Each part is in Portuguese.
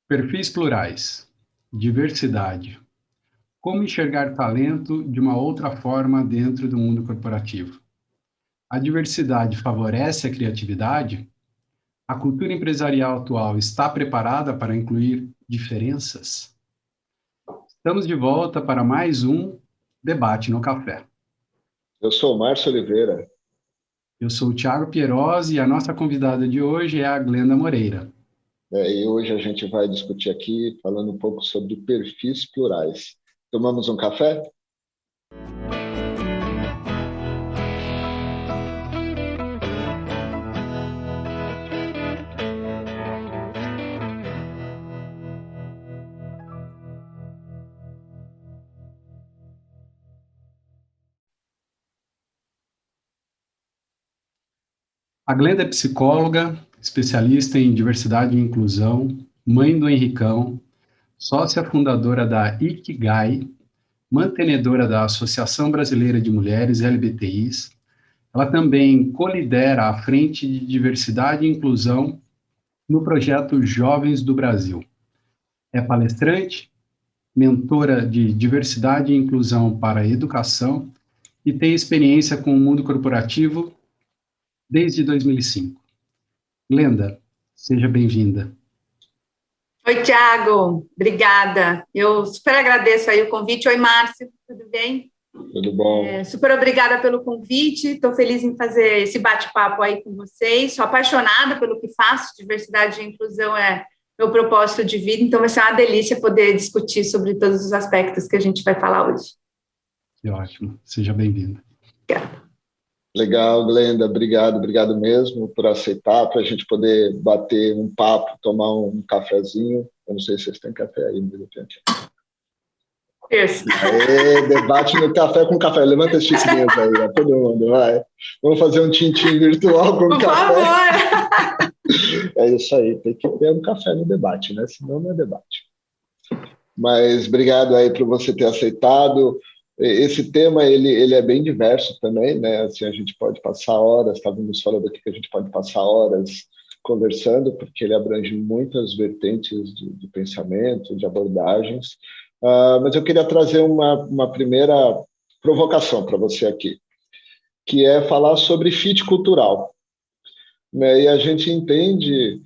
Perfis plurais, diversidade. Como enxergar talento de uma outra forma dentro do mundo corporativo? A diversidade favorece a criatividade? A cultura empresarial atual está preparada para incluir diferenças? Estamos de volta para mais um Debate no Café. Eu sou o Márcio Oliveira. Eu sou o Thiago Pieroz e a nossa convidada de hoje é a Glenda Moreira. E hoje a gente vai discutir aqui, falando um pouco sobre perfis plurais. Tomamos um café? A Glenda é psicóloga, especialista em diversidade e inclusão, mãe do Henricão, sócia fundadora da Ikigai, mantenedora da Associação Brasileira de Mulheres LGBTIs. Ela também colidera a Frente de Diversidade e Inclusão no projeto Jovens do Brasil. É palestrante, mentora de diversidade e inclusão para a educação e tem experiência com o mundo corporativo desde 2005. Glenda, seja bem-vinda. Oi, Thiago, obrigada. Eu super agradeço aí o convite. Oi, Márcio, tudo bem? Tudo bom. Super obrigada pelo convite, estou feliz em fazer esse bate-papo aí com vocês. Sou apaixonada pelo que faço, diversidade e inclusão é meu propósito de vida, então vai ser uma delícia poder discutir sobre todos os aspectos que a gente vai falar hoje. Que ótimo, seja bem-vinda. Obrigada. Legal, Glenda, obrigado mesmo por aceitar, para a gente poder bater um papo, tomar um cafezinho. Eu não sei se vocês têm café aí, de repente. Isso. Aê, debate no café com café. Levanta as xicrinhas aí, ó, todo mundo, vai. Vamos fazer um tintim virtual com Por café. Por favor! É isso aí, tem que ter um café no debate, né? Senão não é debate. Mas obrigado aí por você ter aceitado. Esse tema, ele é bem diverso também, né? Assim, a gente pode passar horas, estávamos falando aqui que a gente pode passar horas conversando, porque ele abrange muitas vertentes de pensamento, de abordagens. Mas eu queria trazer uma primeira provocação para você aqui, que é falar sobre fit cultural. Né? E a gente entende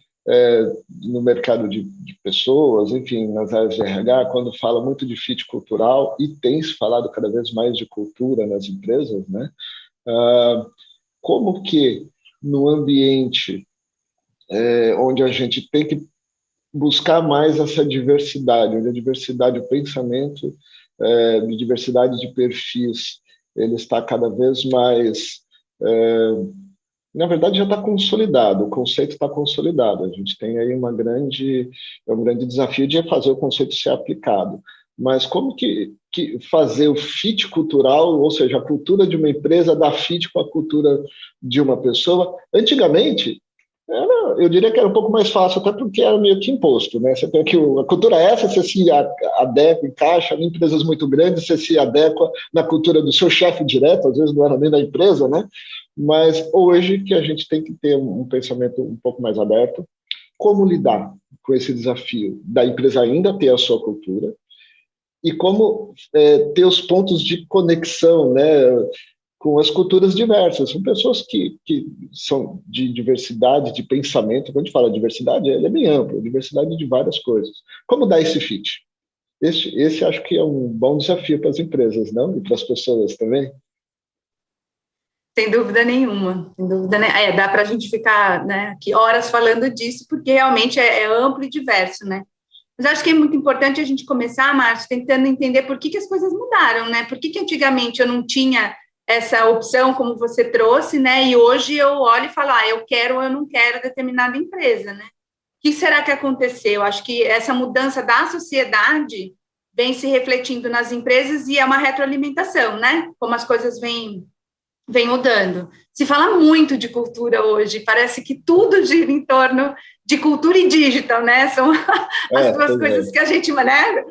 no mercado de pessoas, enfim, nas áreas de RH, quando fala muito de fit cultural, e tem se falado cada vez mais de cultura nas empresas, né? Como que no ambiente onde a gente tem que buscar mais essa diversidade, onde a diversidade de pensamento, de diversidade de perfis, ele está cada vez mais... na verdade, já está consolidado, o conceito está consolidado. A gente tem aí um grande desafio de fazer o conceito ser aplicado. Mas como que fazer o fit cultural, ou seja, a cultura de uma empresa dar fit com a cultura de uma pessoa? Antigamente, eu diria que era um pouco mais fácil, até porque era meio que imposto, né? Você tem aqui a cultura é essa, você se adequa, encaixa em empresas muito grandes, você se adequa na cultura do seu chefe direto, às vezes não era nem da empresa, né? Mas hoje que a gente tem que ter um pensamento um pouco mais aberto, como lidar com esse desafio da empresa ainda ter a sua cultura e como ter os pontos de conexão, né, com as culturas diversas. São pessoas que são de diversidade de pensamento. Quando a gente fala diversidade, ele é bem amplo, diversidade de várias coisas. Como dar esse fit? Esse acho que é um bom desafio para as empresas, não? E para as pessoas também. Sem dúvida nenhuma, dá para a gente ficar, né, aqui horas falando disso, porque realmente é amplo e diverso, né? Mas acho que é muito importante a gente começar, Márcio, tentando entender por que as coisas mudaram, né? Por que antigamente eu não tinha essa opção, como você trouxe, né? E hoje eu olho e falo, eu quero ou eu não quero determinada empresa, né? O que será que aconteceu? Acho que essa mudança da sociedade vem se refletindo nas empresas e é uma retroalimentação, né? Como as coisas vêm mudando. Se fala muito de cultura hoje, parece que tudo gira em torno de cultura e digital, né? São as duas coisas que a gente maneja,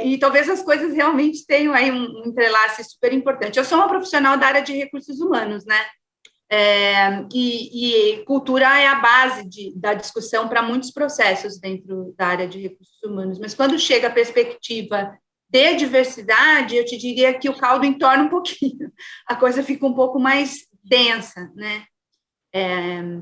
e talvez as coisas realmente tenham aí um entrelace super importante. Eu sou uma profissional da área de recursos humanos, né? E cultura é a base da discussão para muitos processos dentro da área de recursos humanos, mas quando chega a perspectiva de diversidade, eu te diria que o caldo entorna um pouquinho, a coisa fica um pouco mais densa, né?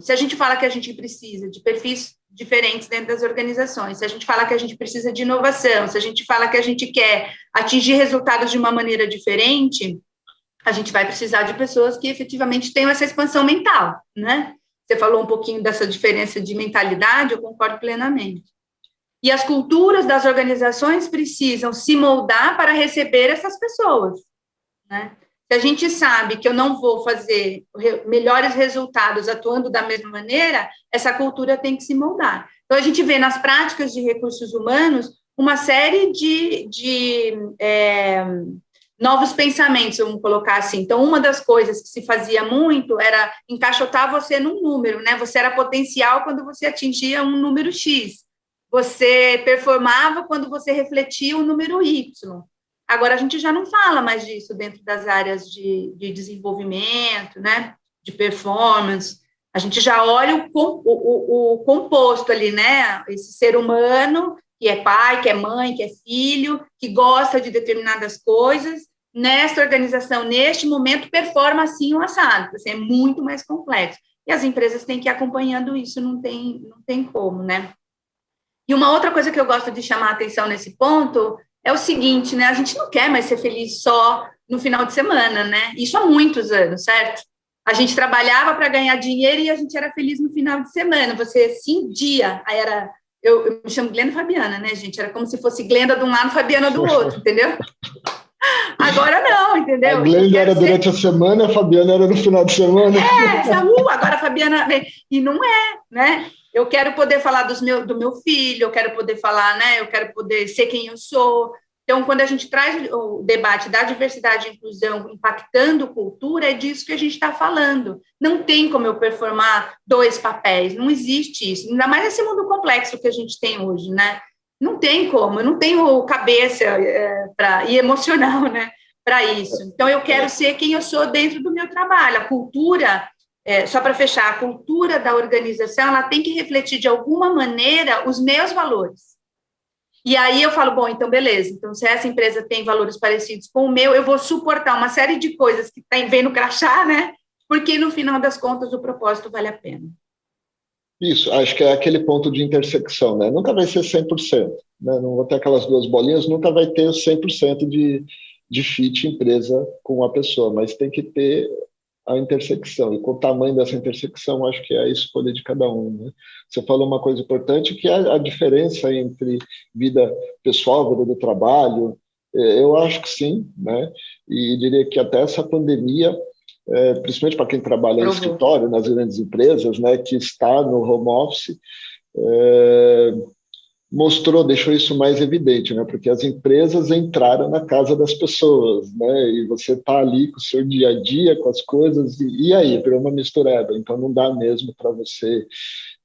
Se a gente fala que a gente precisa de perfis diferentes dentro das organizações, se a gente fala que a gente precisa de inovação, se a gente fala que a gente quer atingir resultados de uma maneira diferente, a gente vai precisar de pessoas que efetivamente tenham essa expansão mental, né? Você falou um pouquinho dessa diferença de mentalidade, eu concordo plenamente. E as culturas das organizações precisam se moldar para receber essas pessoas, né? Se a gente sabe que eu não vou fazer melhores resultados atuando da mesma maneira, essa cultura tem que se moldar. Então, a gente vê nas práticas de recursos humanos uma série de novos pensamentos, vamos colocar assim. Então, uma das coisas que se fazia muito era encaixotar você num número, né? Você era potencial quando você atingia um número X. Você performava quando você refletia o número Y. Agora, a gente já não fala mais disso dentro das áreas de desenvolvimento, né, de performance. A gente já olha o composto ali, né, esse ser humano que é pai, que é mãe, que é filho, que gosta de determinadas coisas, nesta organização, neste momento, performa assim o assado. Assim, é muito mais complexo. E as empresas têm que ir acompanhando isso, não tem como, né. E uma outra coisa que eu gosto de chamar a atenção nesse ponto é o seguinte, né? A gente não quer mais ser feliz só no final de semana, né? Isso há muitos anos, certo? A gente trabalhava para ganhar dinheiro e a gente era feliz no final de semana. Você cindia. Aí eu me chamo Glenda Fabiana, né, gente? Era como se fosse Glenda de um lado, Fabiana do outro, entendeu? Agora não, entendeu? A Glenda era durante a semana, a Fabiana era no final de semana. Agora a Fabiana... E não é, né? Eu quero poder falar do meu filho, eu quero poder falar, né? Eu quero poder ser quem eu sou. Então, quando a gente traz o debate da diversidade e inclusão impactando cultura, é disso que a gente está falando. Não tem como eu performar 2 papéis, não existe isso. Ainda mais nesse mundo complexo que a gente tem hoje, né? Não tem como, eu não tenho cabeça e emocional, né, para isso. Então, eu quero ser quem eu sou dentro do meu trabalho. A cultura... só para fechar, a cultura da organização, ela tem que refletir de alguma maneira os meus valores. E aí eu falo, bom, então beleza, então se essa empresa tem valores parecidos com o meu, eu vou suportar uma série de coisas que vem no crachá, né? Porque no final das contas o propósito vale a pena. Isso, acho que é aquele ponto de intersecção, né? Nunca vai ser 100%, né? Não vou ter aquelas 2 bolinhas, nunca vai ter 100% de fit empresa com a pessoa, mas tem que ter a intersecção, e com o tamanho dessa intersecção, acho que é a escolha de cada um, né? Você falou uma coisa importante, que é a diferença entre vida pessoal, vida do trabalho. Eu acho que sim, né? E diria que até essa pandemia, principalmente para quem trabalha em escritório, nas grandes empresas, né, que está no home office, deixou isso mais evidente, né? Porque as empresas entraram na casa das pessoas, né? E você está ali com o seu dia a dia, com as coisas, e aí, virou uma mistureba. Então, não dá mesmo para você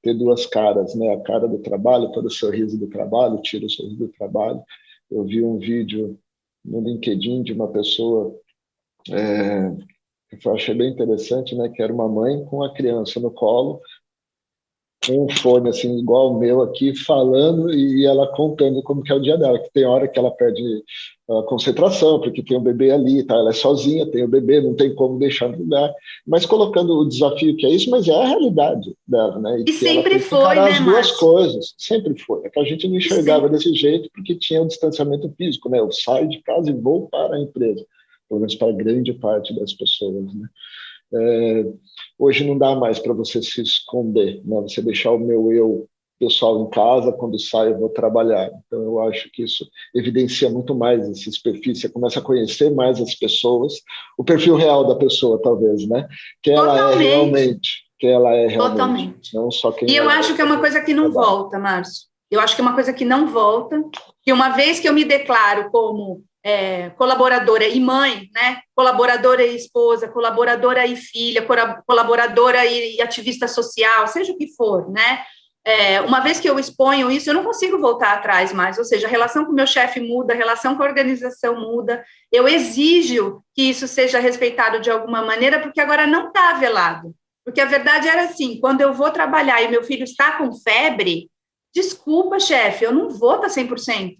ter 2 caras, né? A cara do trabalho, para o sorriso do trabalho, tira o sorriso do trabalho. Eu vi um vídeo no LinkedIn de uma pessoa que eu achei bem interessante, né? Que era uma mãe com a criança no colo, com um fone assim igual o meu aqui, falando, e ela contando como que é o dia dela, que tem hora que ela perde a concentração, porque tem o bebê ali, tá? Ela é sozinha, tem o bebê, não tem como deixar no lugar, mas colocando o desafio que é isso, mas é a realidade dela, né? E sempre foi, né, as 2 coisas, sempre foi. É que a gente não enxergava desse jeito, porque tinha o distanciamento físico, né? Eu saio de casa e vou para a empresa, pelo menos para grande parte das pessoas, né? Hoje não dá mais para você se esconder, né? Você deixar o meu eu pessoal em casa, quando saio eu vou trabalhar. Então eu acho que isso evidencia muito mais esses perfis, você começa a conhecer mais as pessoas, o perfil real da pessoa, talvez, né? Quem ela é realmente. Totalmente. Não só quem e eu acho que é uma coisa que não volta, Márcio. Eu acho que é uma coisa que não volta, que uma vez que eu me declaro como colaboradora e mãe, né? Colaboradora e esposa, colaboradora e filha, colaboradora e ativista social, seja o que for, né? Uma vez que eu exponho isso, eu não consigo voltar atrás mais, ou seja, a relação com o meu chefe muda, a relação com a organização muda, eu exijo que isso seja respeitado de alguma maneira, porque agora não está velado, Porque a verdade era assim, quando eu vou trabalhar e meu filho está com febre, desculpa, chefe, eu não vou estar 100%.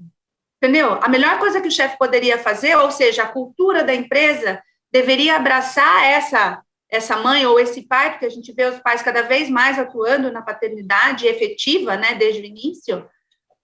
Entendeu? A melhor coisa que o chefe poderia fazer, ou seja, a cultura da empresa deveria abraçar essa mãe ou esse pai, porque a gente vê os pais cada vez mais atuando na paternidade efetiva, né, desde o início.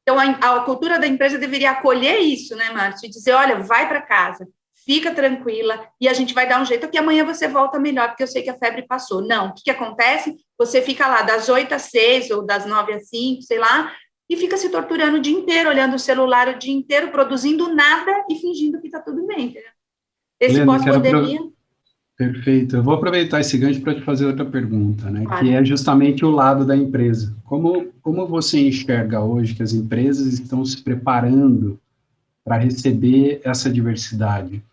Então, a cultura da empresa deveria acolher isso, né, Márcio? E dizer, olha, vai para casa, fica tranquila, e a gente vai dar um jeito que amanhã você volta melhor, porque eu sei que a febre passou. Não, o que acontece? Você fica lá das 8 às 6, ou das 9 às 5, sei lá, e fica se torturando o dia inteiro, olhando o celular o dia inteiro, produzindo nada e fingindo que está tudo bem, entendeu? Esse pós-pandemia... Perfeito. Eu vou aproveitar esse gancho para te fazer outra pergunta, né? Claro. Que é justamente o lado da empresa. Como você enxerga hoje que as empresas estão se preparando para receber essa diversidade,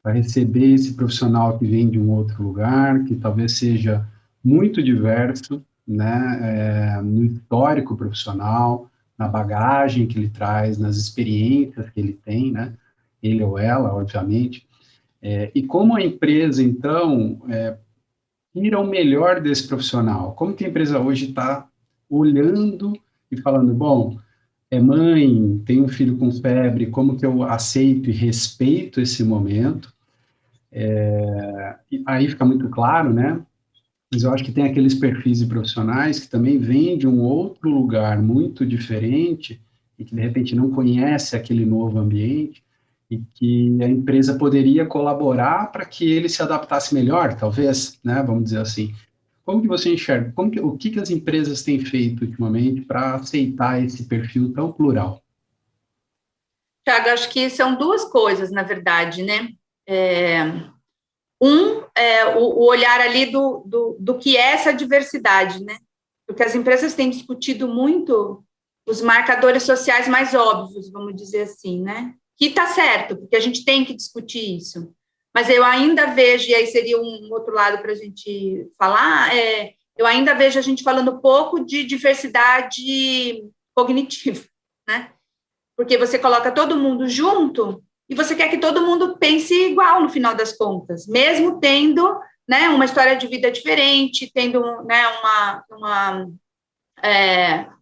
para receber esse profissional que vem de um outro lugar, que talvez seja muito diverso, né? No histórico profissional, na bagagem que ele traz, nas experiências que ele tem, né? Ele ou ela, obviamente. E como a empresa, então, tira o melhor desse profissional? Como que a empresa hoje está olhando e falando, bom, mãe, tem um filho com febre, como que eu aceito e respeito esse momento? E aí fica muito claro, né? Mas eu acho que tem aqueles perfis de profissionais que também vêm de um outro lugar muito diferente e que, de repente, não conhece aquele novo ambiente, e que a empresa poderia colaborar para que ele se adaptasse melhor, talvez, né, vamos dizer assim. Como que você enxerga? O que as empresas têm feito ultimamente para aceitar esse perfil tão plural? Thiago, acho que são duas coisas, na verdade, né? O olhar ali do que é essa diversidade, né? Porque as empresas têm discutido muito os marcadores sociais mais óbvios, vamos dizer assim, né? Que está certo, porque a gente tem que discutir isso. Mas eu ainda vejo, e aí seria um outro lado para a gente falar, eu ainda vejo a gente falando pouco de diversidade cognitiva, né? Porque você coloca todo mundo junto e você quer que todo mundo pense igual no final das contas, mesmo tendo, né, uma história de vida diferente, tendo, né,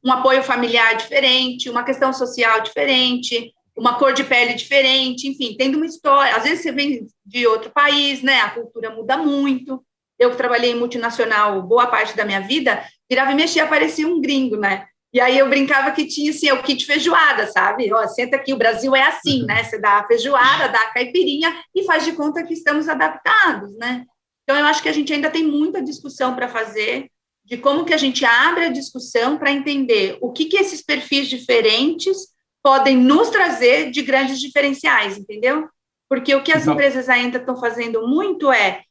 um apoio familiar diferente, uma questão social diferente, uma cor de pele diferente, enfim, tendo uma história. Às vezes você vem de outro país, né? A cultura muda muito. Eu que trabalhei em multinacional boa parte da minha vida, virava e mexia, aparecia um gringo, né? E aí eu brincava que tinha, assim, o kit feijoada, sabe? Ó, senta aqui, o Brasil é assim, né? Você dá a feijoada, dá a caipirinha e faz de conta que estamos adaptados, né? Então, eu acho que a gente ainda tem muita discussão para fazer de como que a gente abre a discussão para entender o que esses perfis diferentes podem nos trazer de grandes diferenciais, entendeu? Porque o que as empresas ainda estão fazendo muito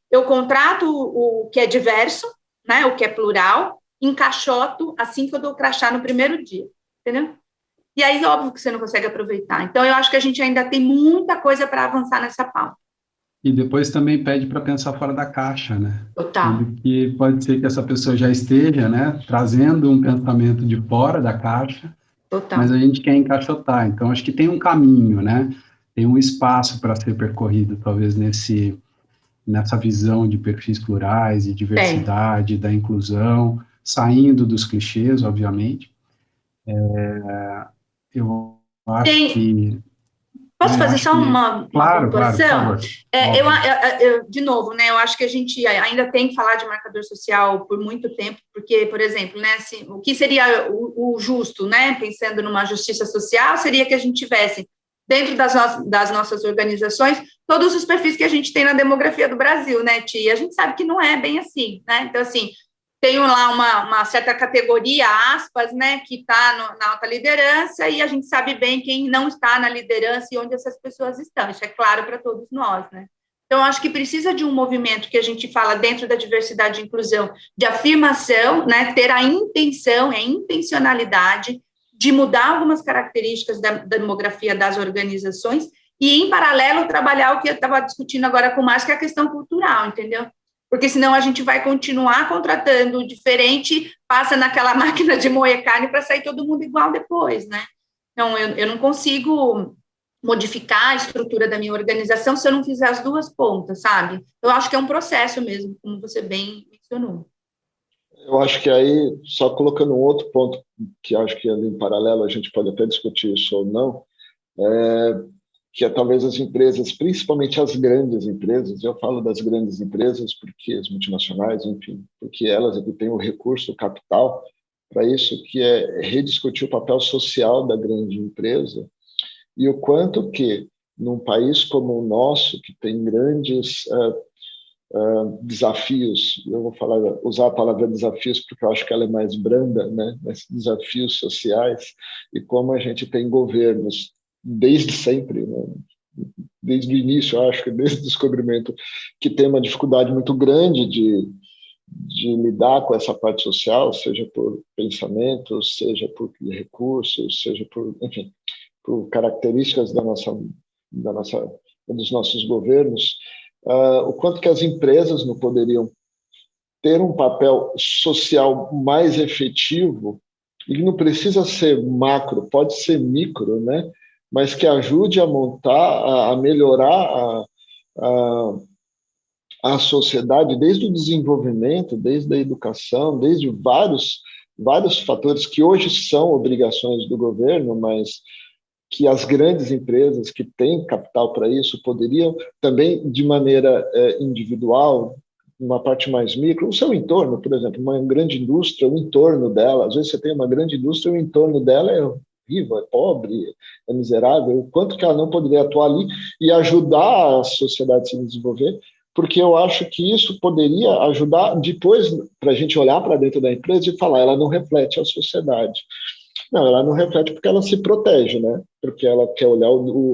eu contrato o que é diverso, né, o que é plural, encaixoto assim que eu dou o crachá no primeiro dia, entendeu? E aí, óbvio que você não consegue aproveitar. Então, eu acho que a gente ainda tem muita coisa para avançar nessa pauta. E depois também pede para pensar fora da caixa, né? Total. Que pode ser que essa pessoa já esteja, né, trazendo um pensamento de fora da caixa, Total. Mas a gente quer encaixotar. Então, acho que tem um caminho, né? Tem um espaço para ser percorrido, talvez, nessa visão de perfis plurais e diversidade, da inclusão, saindo dos clichês, obviamente. Eu acho que... Posso fazer só uma pontuação? Claro, de novo, né, eu acho que a gente ainda tem que falar de marcador social por muito tempo, porque, por exemplo, né, assim, o que seria o justo, né, pensando numa justiça social, seria que a gente tivesse, dentro das nossas organizações, todos os perfis que a gente tem na demografia do Brasil, né, Tia? A gente sabe que não é bem assim, né? Então, assim, tem lá uma certa categoria, aspas, né, que está na alta liderança, e a gente sabe bem quem não está na liderança e onde essas pessoas estão. Isso é claro para todos nós, né? Então, acho que precisa de um movimento que a gente fala dentro da diversidade e inclusão, de afirmação, né, ter a intenção, a intencionalidade de mudar algumas características da demografia das organizações e, em paralelo, trabalhar o que eu estava discutindo agora com o Márcio, que é a questão cultural, entendeu? Porque senão a gente vai continuar contratando diferente, passa naquela máquina de moer carne para sair todo mundo igual depois, né? Então, eu não consigo modificar a estrutura da minha organização se eu não fizer as duas pontas, sabe? Eu acho que é um processo mesmo, como você bem mencionou. Eu acho que aí, só colocando um outro ponto, que acho que ali em paralelo a gente pode até discutir isso ou não, que é talvez as empresas, principalmente as grandes empresas, eu falo das grandes empresas porque as multinacionais, enfim, porque elas é que têm o recurso, o capital para isso, que é rediscutir o papel social da grande empresa e o quanto que, num país como o nosso, que tem grandes desafios, eu vou usar a palavra desafios porque eu acho que ela é mais branda, né? Mas desafios sociais, e como a gente tem governos desde sempre, né? Desde o início, acho que desde o descobrimento, que tem uma dificuldade muito grande de lidar com essa parte social, seja por pensamento, seja por recursos, seja por, enfim, por características dos nossos governos, o quanto que as empresas não poderiam ter um papel social mais efetivo, e não precisa ser macro, pode ser micro, né? Mas que ajude a montar, a melhorar a sociedade, desde o desenvolvimento, desde a educação, desde vários fatores que hoje são obrigações do governo, mas que as grandes empresas que têm capital para isso poderiam também, de maneira individual, uma parte mais micro, o seu entorno, por exemplo, uma grande indústria, o entorno dela, às vezes você tem uma grande indústria, o entorno dela é horrível, é pobre, é miserável, o quanto que ela não poderia atuar ali e ajudar a sociedade a se desenvolver, porque eu acho que isso poderia ajudar depois para a gente olhar para dentro da empresa e falar, ela não reflete a sociedade. Não, ela não reflete porque ela se protege, né? Porque ela quer olhar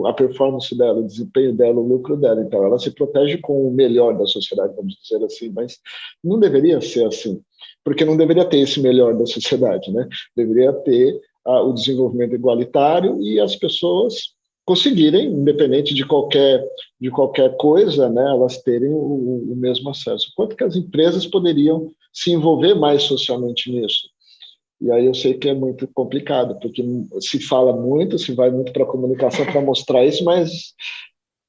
a performance dela, o desempenho dela, o lucro dela. Então, ela se protege com o melhor da sociedade, vamos dizer assim. Mas não deveria ser assim, porque não deveria ter esse melhor da sociedade, né? Deveria ter o desenvolvimento igualitário e as pessoas conseguirem, independente de qualquer coisa, né? Elas terem o mesmo acesso. Quanto que as empresas poderiam se envolver mais socialmente nisso? E aí eu sei que é muito complicado, porque se fala muito, se vai muito para a comunicação para mostrar isso, mas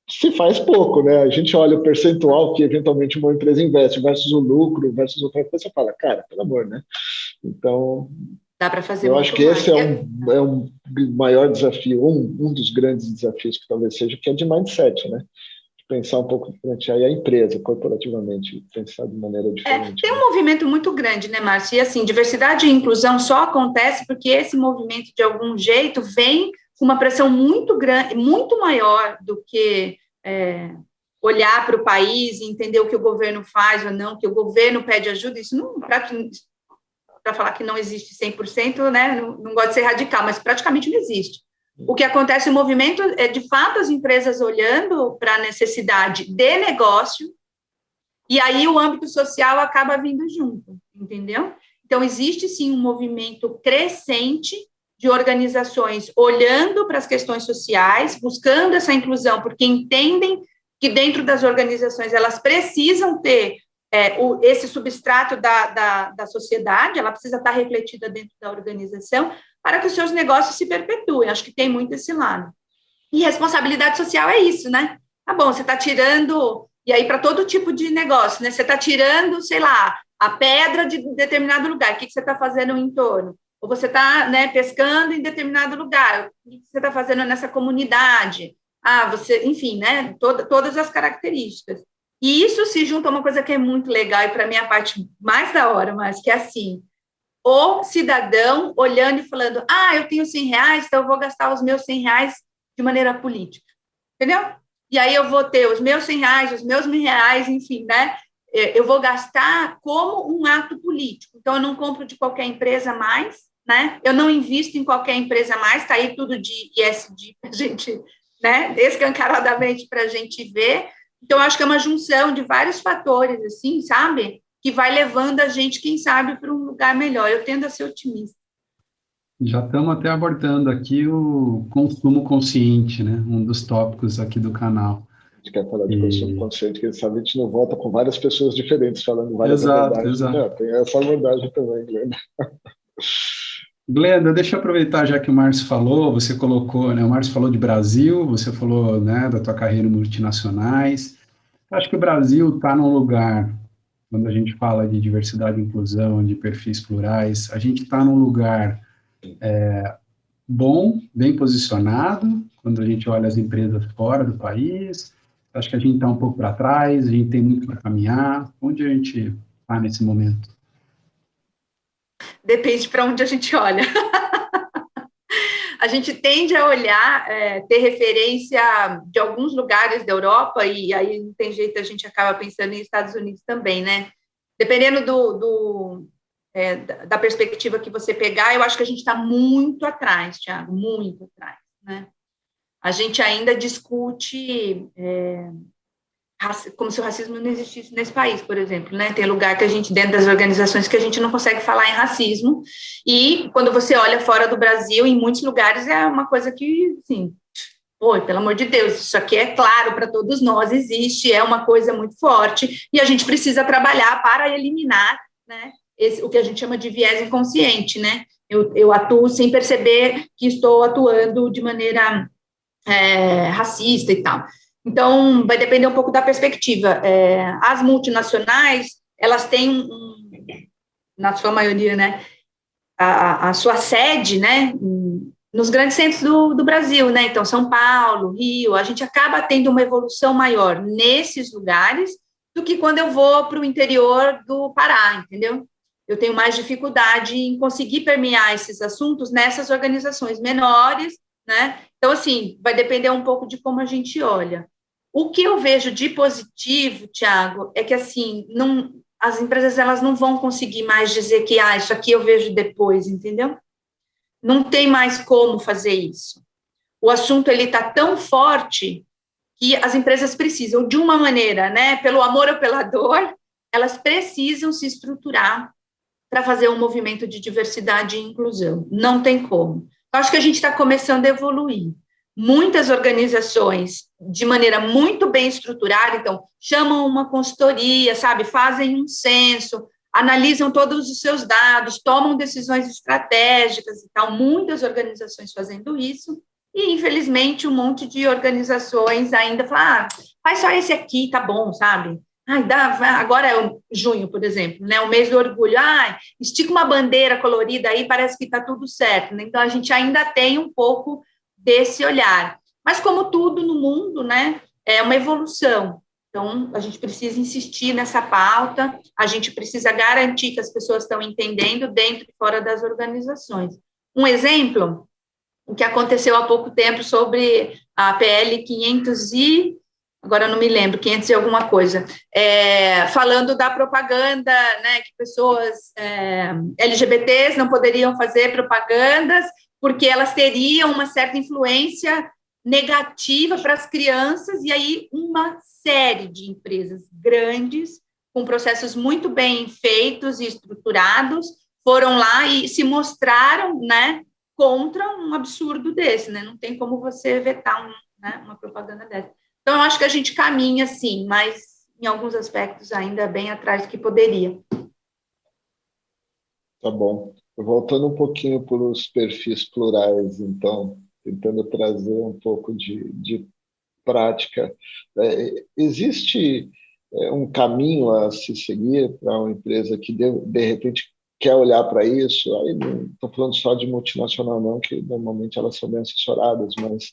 se faz pouco, né? A gente olha o percentual que eventualmente uma empresa investe versus o lucro, versus outra coisa, você fala, cara, pelo amor, né? Então, dá para fazer eu muito acho que mais. esse é um maior desafio, um dos grandes desafios que talvez seja, que é de mindset, né? Pensar um pouco diferente, aí a empresa, corporativamente, pensar de maneira diferente. Tem um movimento muito grande, né, Márcio? E, assim, diversidade e inclusão só acontece porque esse movimento, de algum jeito, vem com uma pressão muito grande, muito maior do que olhar para o país e entender o que o governo faz ou não, que o governo pede ajuda. Isso não, para falar que não existe 100%, né? Não gosto de ser radical, mas praticamente não existe. O que acontece no movimento é, de fato, as empresas olhando para a necessidade de negócio, e aí o âmbito social acaba vindo junto, entendeu? Então, existe, sim, um movimento crescente de organizações olhando para as questões sociais, buscando essa inclusão, porque entendem que dentro das organizações elas precisam ter esse substrato da sociedade, ela precisa estar refletida dentro da organização, para que os seus negócios se perpetuem. Acho que tem muito esse lado. E responsabilidade social é isso, né? Tá bom, você está tirando, e aí para todo tipo de negócio, né? Você está tirando, sei lá, a pedra de determinado lugar, o que você está fazendo no entorno? Ou você está, né, pescando em determinado lugar, o que você está fazendo nessa comunidade? Você, enfim, né? Todas as características. E isso se junta a uma coisa que é muito legal, e para mim a parte mais da hora, mas que é assim, o cidadão olhando e falando, eu tenho R$100, então eu vou gastar os meus R$100 de maneira política, entendeu? E aí eu vou ter os meus R$100, os meus R$1.000, enfim, né? Eu vou gastar como um ato político. Então, eu não compro de qualquer empresa mais, né? Eu não invisto em qualquer empresa mais, está aí tudo de ESG para a gente, né? Escancaradamente para a gente ver. Então, eu acho que é uma junção de vários fatores, assim, sabe? Que vai levando a gente, quem sabe, para um lugar melhor. Eu tendo a ser otimista. Já estamos até abordando aqui o consumo consciente, né? Um dos tópicos aqui do canal. A gente quer falar de consumo consciente, que sabe, a gente não volta com várias pessoas diferentes falando várias abordagens. Exato. Tem essa abordagem também, Glenda. Glenda, deixa eu aproveitar, já que o Márcio falou, você colocou, né? O Márcio falou de Brasil, você falou, né, da tua carreira em multinacionais. Acho que o Brasil está num lugar quando a gente fala de diversidade e inclusão, de perfis plurais, a gente está num lugar bom, bem posicionado, quando a gente olha as empresas fora do país. Acho que a gente está um pouco para trás, a gente tem muito para caminhar. Onde a gente está nesse momento? Depende para onde a gente olha. A gente tende a olhar, ter referência de alguns lugares da Europa, e aí não tem jeito, a gente acaba pensando em Estados Unidos também, né? Dependendo da perspectiva que você pegar, eu acho que a gente está muito atrás, Thiago, muito atrás, né? A gente ainda discute como se o racismo não existisse nesse país, por exemplo, né? Tem lugar que a gente, dentro das organizações, que a gente não consegue falar em racismo, e quando você olha fora do Brasil, em muitos lugares é uma coisa que, assim, pô, pelo amor de Deus, isso aqui é claro para todos nós, existe, é uma coisa muito forte, e a gente precisa trabalhar para eliminar, né, o que a gente chama de viés inconsciente, né? Eu atuo sem perceber que estou atuando de maneira racista e tal. Então, vai depender um pouco da perspectiva. As multinacionais, elas têm, na sua maioria, né, a sua sede, né, nos grandes centros do Brasil, né? Então, São Paulo, Rio, a gente acaba tendo uma evolução maior nesses lugares do que quando eu vou para o interior do Pará, entendeu? Eu tenho mais dificuldade em conseguir permear esses assuntos nessas organizações menores, né? Então, assim, vai depender um pouco de como a gente olha. O que eu vejo de positivo, Thiago, é que, assim, as empresas elas não vão conseguir mais dizer que, isso aqui eu vejo depois, entendeu? Não tem mais como fazer isso. O assunto está tão forte que as empresas precisam, de uma maneira, né, pelo amor ou pela dor, elas precisam se estruturar para fazer um movimento de diversidade e inclusão. Não tem como. Eu acho que a gente está começando a evoluir. Muitas organizações, de maneira muito bem estruturada, então, chamam uma consultoria, sabe, fazem um censo, analisam todos os seus dados, tomam decisões estratégicas e tal, muitas organizações fazendo isso, e, infelizmente, um monte de organizações ainda falam, faz só esse aqui, tá bom, sabe? Agora é junho, por exemplo, né, o mês do orgulho, estica uma bandeira colorida aí, parece que está tudo certo, né? Então, a gente ainda tem um pouco desse olhar. Mas, como tudo no mundo, né, é uma evolução. Então, a gente precisa insistir nessa pauta, a gente precisa garantir que as pessoas estão entendendo dentro e fora das organizações. Um exemplo, o que aconteceu há pouco tempo sobre a PL 500 agora eu não me lembro, 500 e alguma coisa, falando da propaganda, né, que pessoas LGBTs não poderiam fazer propagandas porque elas teriam uma certa influência negativa para as crianças, e aí uma série de empresas grandes, com processos muito bem feitos e estruturados, foram lá e se mostraram, né, contra um absurdo desse, né? Não tem como você vetar uma propaganda dessa. Então, eu acho que a gente caminha, sim, mas em alguns aspectos ainda bem atrás do que poderia. Tá bom. Voltando um pouquinho para os perfis plurais, então, tentando trazer um pouco de prática. Existe um caminho a se seguir para uma empresa que, de repente, quer olhar para isso? Aí não estou falando só de multinacional, não, que normalmente elas são bem assessoradas, mas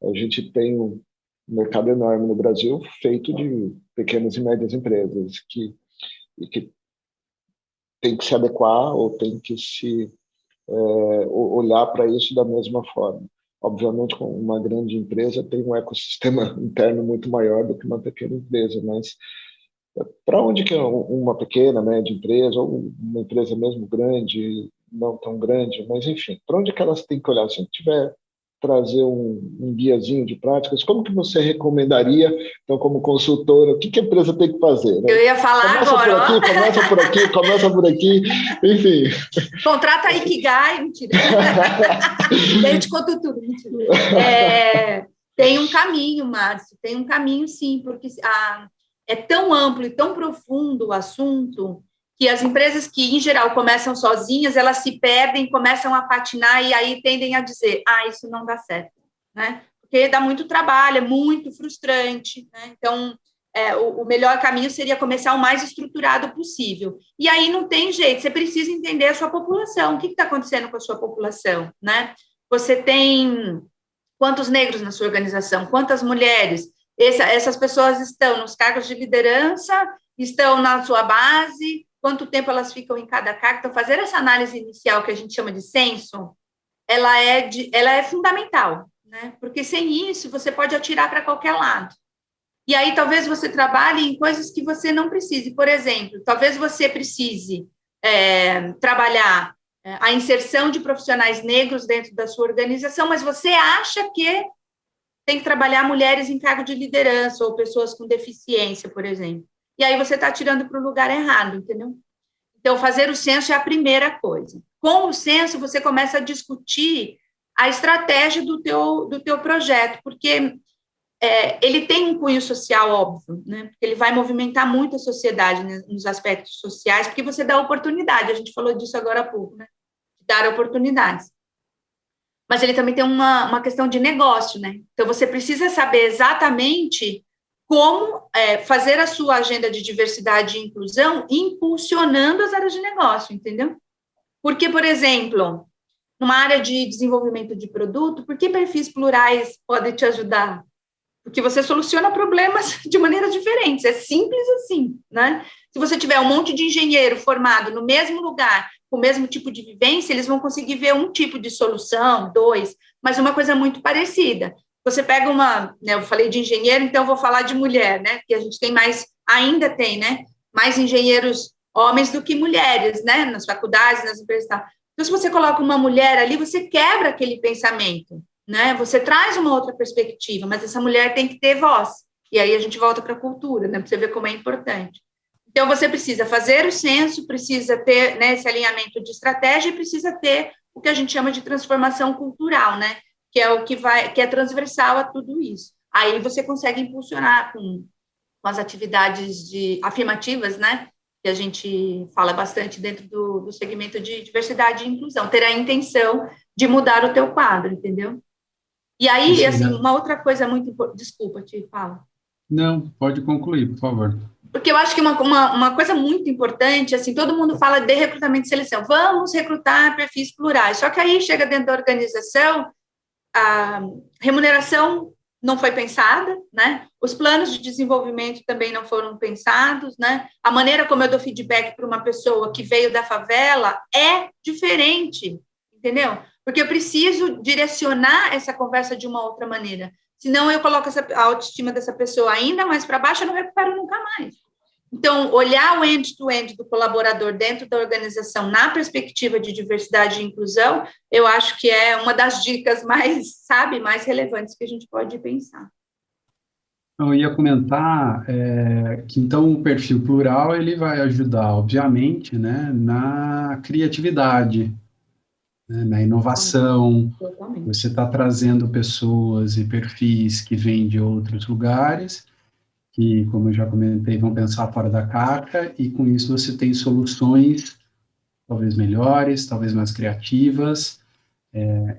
a gente tem um mercado enorme no Brasil feito de pequenas e médias empresas que tem que se adequar ou tem que se olhar para isso da mesma forma. Obviamente, com uma grande empresa tem um ecossistema interno muito maior do que uma pequena empresa, mas para onde que uma pequena, média empresa, ou uma empresa mesmo grande, não tão grande, mas enfim, para onde que elas têm que olhar? Se a gente tiver trazer um guiazinho de práticas, como que você recomendaria, então, como consultora, o que a empresa tem que fazer? Né? Eu ia falar começa agora. Começa por aqui, enfim. Contrata a Ikigai, mentira. Eu te conto tudo, mentira. Tem um caminho, Márcio, tem um caminho, sim, porque é tão amplo e tão profundo o assunto que as empresas que, em geral, começam sozinhas, elas se perdem, começam a patinar e aí tendem a dizer, isso não dá certo, né? Porque dá muito trabalho, é muito frustrante, né? Então, o melhor caminho seria começar o mais estruturado possível. E aí não tem jeito, você precisa entender a sua população, o que está acontecendo com a sua população, né? Você tem quantos negros na sua organização, quantas mulheres, essas pessoas estão nos cargos de liderança, estão na sua base, quanto tempo elas ficam em cada cargo. Então, fazer essa análise inicial, que a gente chama de censo, ela é fundamental, né? Porque sem isso, você pode atirar para qualquer lado. E aí, talvez você trabalhe em coisas que você não precise. Por exemplo, talvez você precise trabalhar a inserção de profissionais negros dentro da sua organização, mas você acha que tem que trabalhar mulheres em cargo de liderança ou pessoas com deficiência, por exemplo. E aí você está tirando para o lugar errado, entendeu? Então, fazer o censo é a primeira coisa. Com o censo, você começa a discutir a estratégia do teu projeto, porque ele tem um cunho social, óbvio, né? Porque ele vai movimentar muito a sociedade, né, nos aspectos sociais, porque você dá oportunidade, a gente falou disso agora há pouco, né? Dar oportunidades. Mas ele também tem uma questão de negócio, né? Então, você precisa saber exatamente como fazer a sua agenda de diversidade e inclusão impulsionando as áreas de negócio, entendeu? Porque, por exemplo, numa área de desenvolvimento de produto, por que perfis plurais podem te ajudar? Porque você soluciona problemas de maneiras diferentes, é simples assim, né? Se você tiver um monte de engenheiro formado no mesmo lugar, com o mesmo tipo de vivência, eles vão conseguir ver um tipo de solução, dois, mas uma coisa muito parecida. Você pega né, eu falei de engenheiro, então eu vou falar de mulher, né? Que a gente tem ainda tem, né? Mais engenheiros homens do que mulheres, né? Nas faculdades, nas empresas e tal. Então, se você coloca uma mulher ali, você quebra aquele pensamento, né? Você traz uma outra perspectiva, mas essa mulher tem que ter voz. E aí a gente volta para a cultura, né? Para você ver como é importante. Então, você precisa fazer o censo, precisa ter, né, esse alinhamento de estratégia e precisa ter o que a gente chama de transformação cultural, né? Que é o que é transversal a tudo isso. Aí você consegue impulsionar com as atividades afirmativas, né? Que a gente fala bastante dentro do segmento de diversidade e inclusão, ter a intenção de mudar o teu quadro, entendeu? E aí, assim, uma outra coisa muito importante... Desculpa, te falo. Não, pode concluir, por favor. Porque eu acho que uma coisa muito importante, assim, todo mundo fala de recrutamento e seleção, vamos recrutar perfis plurais, só que aí chega dentro da organização, a remuneração não foi pensada, né? Os planos de desenvolvimento também não foram pensados, né? A maneira como eu dou feedback para uma pessoa que veio da favela é diferente, entendeu? Porque eu preciso direcionar essa conversa de uma outra maneira. Senão eu coloco a autoestima dessa pessoa ainda mais para baixo, eu não recupero nunca mais. Então, olhar o end-to-end do colaborador dentro da organização na perspectiva de diversidade e inclusão, eu acho que é uma das dicas mais relevantes que a gente pode pensar. Eu ia comentar que, então, o perfil plural, ele vai ajudar, obviamente, né, na criatividade, né, na inovação. Totalmente. Você está trazendo pessoas e perfis que vêm de outros lugares, que, como eu já comentei, vão pensar fora da caixa, e com isso você tem soluções talvez melhores, talvez mais criativas.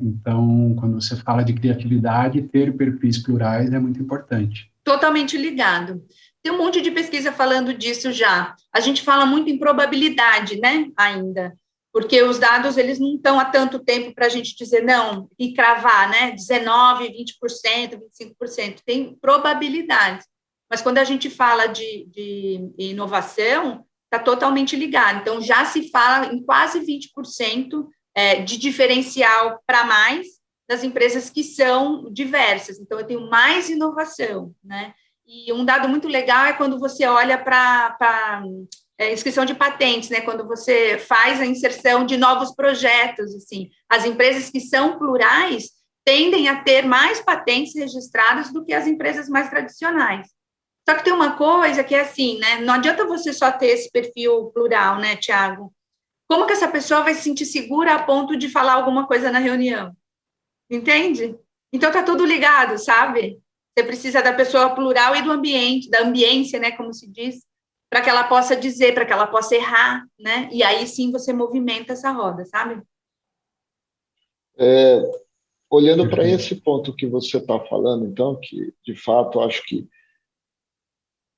Então, quando você fala de criatividade, ter perfis plurais é muito importante. Totalmente ligado. Tem um monte de pesquisa falando disso já. A gente fala muito em probabilidade, né, ainda, porque os dados, eles não estão há tanto tempo para a gente dizer não e cravar, né, 19%, 20%, 25%, tem probabilidades. Mas quando a gente fala de inovação, está totalmente ligado. Então, já se fala em quase 20% de diferencial para mais das empresas que são diversas. Então, eu tenho mais inovação, né? E um dado muito legal é quando você olha para inscrição de patentes, né? Quando você faz a inserção de novos projetos, assim, as empresas que são plurais tendem a ter mais patentes registradas do que as empresas mais tradicionais. Só que tem uma coisa que é assim, né? Não adianta você só ter esse perfil plural, né, Tiago? Como que essa pessoa vai se sentir segura a ponto de falar alguma coisa na reunião? Entende? Então tá tudo ligado, sabe? Você precisa da pessoa plural e do ambiente, da ambiência, né, como se diz, para que ela possa dizer, para que ela possa errar, né? E aí sim você movimenta essa roda, sabe? Olhando para esse ponto que você está falando, então, que de fato acho que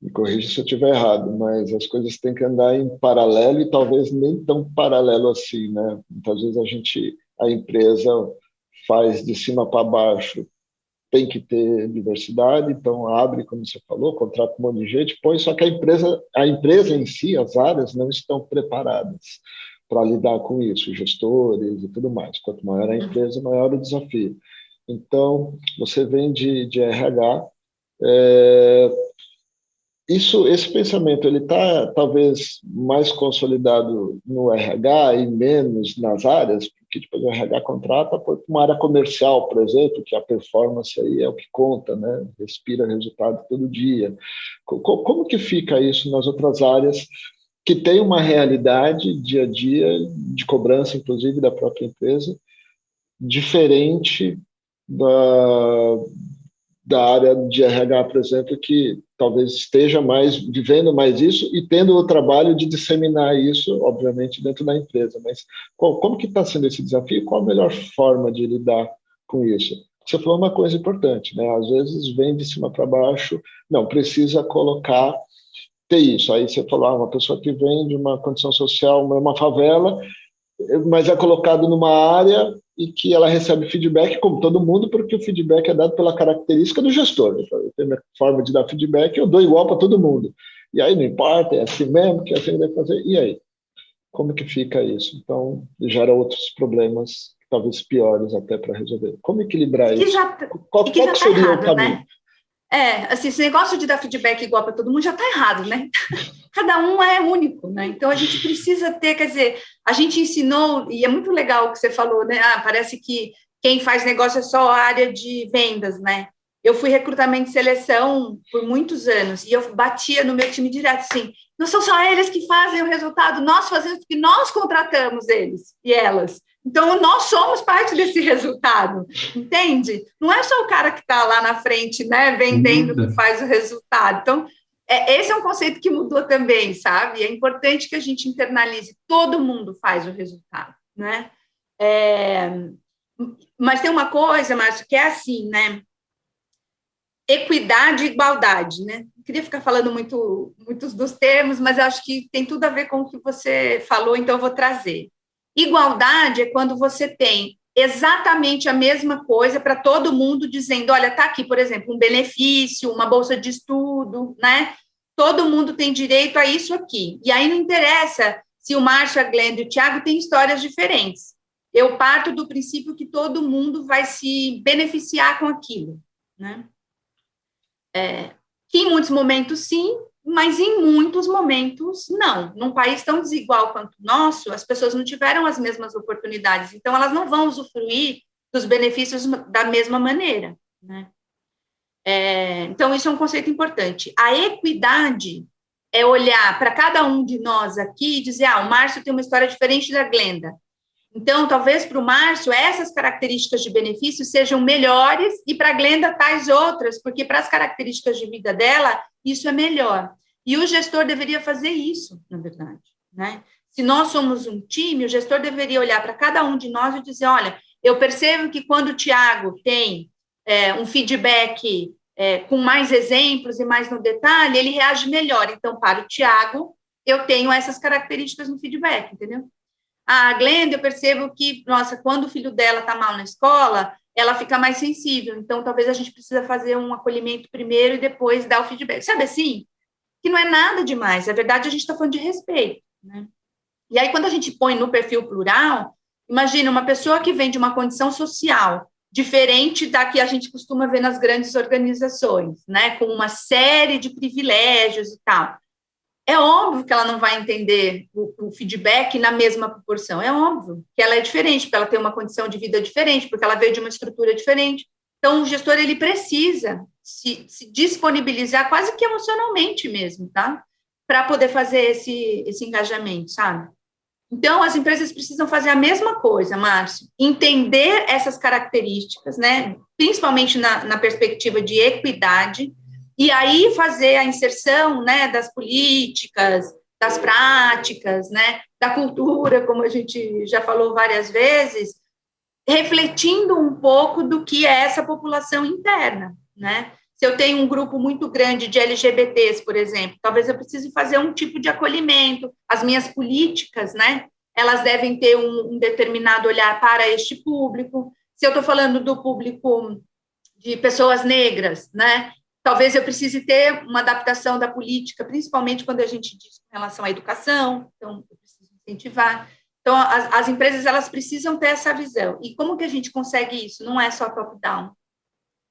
Me corrija se eu estiver errado, mas as coisas têm que andar em paralelo e talvez nem tão paralelo assim, né? Muitas vezes a empresa faz de cima para baixo, tem que ter diversidade, então abre, como você falou, contrata um monte de gente, põe, só que a empresa em si, as áreas não estão preparadas para lidar com isso, gestores e tudo mais. Quanto maior a empresa, maior o desafio. Então, você vem de RH, esse pensamento ele está talvez mais consolidado no RH e menos nas áreas, porque depois o RH contrata por uma área comercial, por exemplo, que a performance aí é o que conta, né? Respira resultado todo dia. Como que fica isso nas outras áreas que tem uma realidade dia a dia de cobrança, inclusive da própria empresa, diferente da área de RH, por exemplo, que talvez esteja mais vivendo mais isso e tendo o trabalho de disseminar isso, obviamente, dentro da empresa. Mas como que está sendo esse desafio? Qual a melhor forma de lidar com isso? Você falou uma coisa importante, né? Às vezes vem de cima para baixo, não, precisa ter isso. Aí você falou, uma pessoa que vem de uma condição social, uma favela, mas é colocado numa área e que ela recebe feedback, como todo mundo, porque o feedback é dado pela característica do gestor. Eu tenho minha forma de dar feedback, eu dou igual para todo mundo. E aí não importa, é assim mesmo, que é assim que deve fazer. E aí? Como que fica isso? Então, gera outros problemas, talvez piores até para resolver. Como equilibrar isso? Qual que seria errado, o caminho? Né? Assim, esse negócio de dar feedback igual para todo mundo já está errado, né? Cada um é único, né? Então, a gente precisa ter, quer dizer, a gente ensinou, e é muito legal o que você falou, né? Parece que quem faz negócio é só a área de vendas, né? Eu fui recrutamento e seleção por muitos anos, e eu batia no meu time direto, assim, não são só eles que fazem o resultado, nós fazemos porque nós contratamos eles e elas. Então, nós somos parte desse resultado, entende? Não é só o cara que está lá na frente, né, vendendo que faz o resultado. Então, esse é um conceito que mudou também, sabe? É importante que a gente internalize, todo mundo faz o resultado, né? Mas tem uma coisa, Márcio, que é assim, né? Equidade e igualdade, né? Não queria ficar falando muitos dos termos, mas eu acho que tem tudo a ver com o que você falou, então eu vou trazer. Igualdade é quando você tem exatamente a mesma coisa para todo mundo, dizendo, olha, está aqui, por exemplo, um benefício, uma bolsa de estudo, né? Todo mundo tem direito a isso aqui. E aí não interessa se o Márcio, a Glenda e o Thiago têm histórias diferentes. Eu parto do princípio que todo mundo vai se beneficiar com aquilo, né? Que em muitos momentos sim, mas em muitos momentos não. Num país tão desigual quanto o nosso, as pessoas não tiveram as mesmas oportunidades, então elas não vão usufruir dos benefícios da mesma maneira, né? Então, isso é um conceito importante. A equidade é olhar para cada um de nós aqui e dizer, o Márcio tem uma história diferente da Glenda. Então, talvez para o Márcio, essas características de benefício sejam melhores e para a Glenda tais outras, porque para as características de vida dela, isso é melhor. E o gestor deveria fazer isso, na verdade, né? Se nós somos um time, o gestor deveria olhar para cada um de nós e dizer, olha, eu percebo que quando o Thiago tem um feedback com mais exemplos e mais no detalhe, ele reage melhor. Então, para o Thiago, eu tenho essas características no feedback, entendeu? A Glenda, eu percebo que, nossa, quando o filho dela está mal na escola, ela fica mais sensível. Então, talvez a gente precisa fazer um acolhimento primeiro e depois dar o feedback. Sabe assim? Que não é nada demais. Na verdade, a gente está falando de respeito, né? E aí, quando a gente põe no perfil plural, imagina uma pessoa que vem de uma condição social diferente da que a gente costuma ver nas grandes organizações, né? Com uma série de privilégios e tal. É óbvio que ela não vai entender o feedback na mesma proporção. É óbvio que ela é diferente, porque ela tem uma condição de vida diferente, porque ela veio de uma estrutura diferente. Então, o gestor, ele precisa se disponibilizar quase que emocionalmente mesmo, tá? Para poder fazer esse engajamento, sabe? Então, as empresas precisam fazer a mesma coisa, Márcio, entender essas características, né? Principalmente na perspectiva de equidade, e aí fazer a inserção, né, das políticas, das práticas, né, da cultura, como a gente já falou várias vezes, refletindo um pouco do que é essa população interna, né? Se eu tenho um grupo muito grande de LGBTs, por exemplo, talvez eu precise fazer um tipo de acolhimento. As minhas políticas, né, elas devem ter um determinado olhar para este público. Se eu estou falando do público de pessoas negras, né, talvez eu precise ter uma adaptação da política, principalmente quando a gente diz com relação à educação, então eu preciso incentivar. Então, as empresas, elas precisam ter essa visão. E como que a gente consegue isso? Não é só top-down,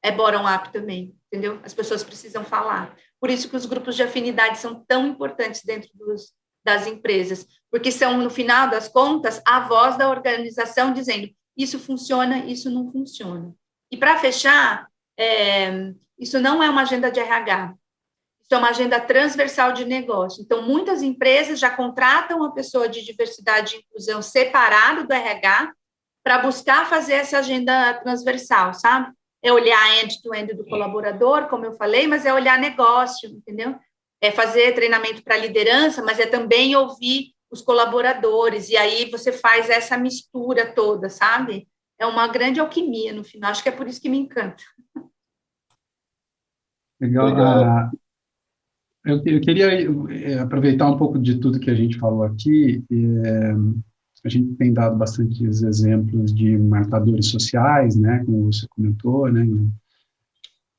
é bottom-up também, entendeu? As pessoas precisam falar. Por isso que os grupos de afinidade são tão importantes dentro das empresas, porque são, no final das contas, a voz da organização dizendo isso funciona, isso não funciona. E, para fechar, isso não é uma agenda de RH, isso é uma agenda transversal de negócio. Então, muitas empresas já contratam uma pessoa de diversidade e inclusão separado do RH para buscar fazer essa agenda transversal, sabe? É olhar end-to-end do colaborador, como eu falei, mas é olhar negócio, entendeu? É fazer treinamento para liderança, mas é também ouvir os colaboradores, e aí você faz essa mistura toda, sabe? É uma grande alquimia no final, acho que é por isso que me encanta. Legal. Eu queria aproveitar um pouco de tudo que a gente falou aqui. A gente tem dado bastantes exemplos de marcadores sociais, né, como você comentou, né,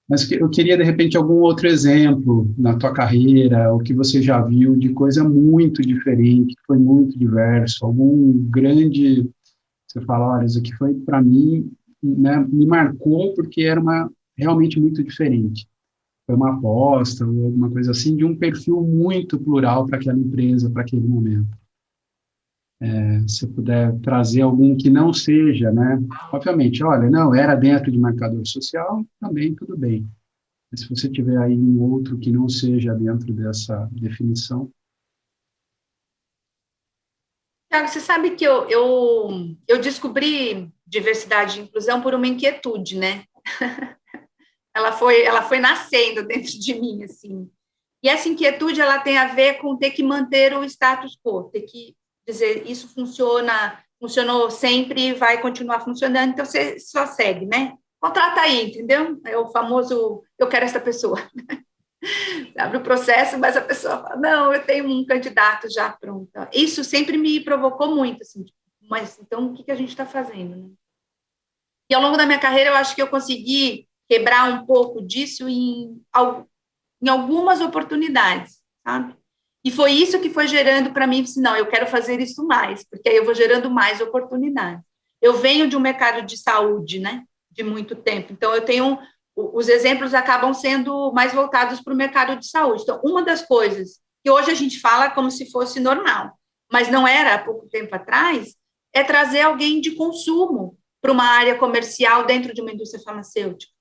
mas eu queria, de repente, algum outro exemplo na tua carreira, o que você já viu de coisa muito diferente, que foi muito diverso, algum grande, você fala, olha, isso aqui foi, para mim, né, me marcou porque era realmente muito diferente. Foi uma aposta ou alguma coisa assim, de um perfil muito plural para aquela empresa, para aquele momento. Se puder trazer algum que não seja, né? Obviamente, olha, não, era dentro de marcador social, também tudo bem. Mas se você tiver aí um outro que não seja dentro dessa definição. Tiago, você sabe que eu descobri diversidade e inclusão por uma inquietude, né? Ela foi nascendo dentro de mim, assim. E essa inquietude, ela tem a ver com ter que manter o status quo, ter que dizer, isso funcionou sempre e vai continuar funcionando, então você só segue, né? Contrata aí, entendeu? É o famoso, eu quero essa pessoa. Abre o processo, mas a pessoa fala, não, eu tenho um candidato já pronto. Isso sempre me provocou muito, assim, tipo, mas então o que a gente está fazendo, né? E ao longo da minha carreira, eu acho que eu consegui quebrar um pouco disso em algumas oportunidades, sabe? E foi isso que foi gerando para mim, assim, não, eu quero fazer isso mais, porque aí eu vou gerando mais oportunidades. Eu venho de um mercado de saúde, né, de muito tempo, então eu tenho, os exemplos acabam sendo mais voltados para o mercado de saúde. Então, uma das coisas que hoje a gente fala como se fosse normal, mas não era há pouco tempo atrás, é trazer alguém de consumo para uma área comercial dentro de uma indústria farmacêutica.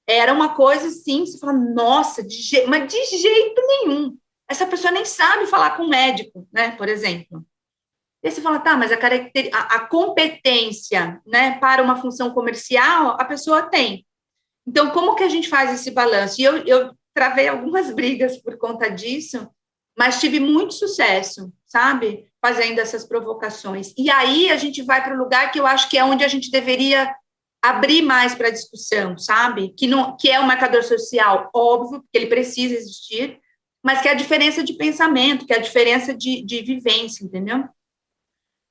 Era uma coisa assim, você fala, nossa, mas de jeito nenhum. Essa pessoa nem sabe falar com um médico, né, por exemplo. E aí você fala, tá, mas a competência, né, para uma função comercial, a pessoa tem. Então, como que a gente faz esse balanço? E eu travei algumas brigas por conta disso, mas tive muito sucesso, sabe, fazendo essas provocações. E aí a gente vai para o lugar que eu acho que é onde a gente deveria abrir mais para a discussão, sabe? Que é um marcador social, óbvio, porque ele precisa existir, mas que é a diferença de pensamento, que é a diferença de vivência, entendeu?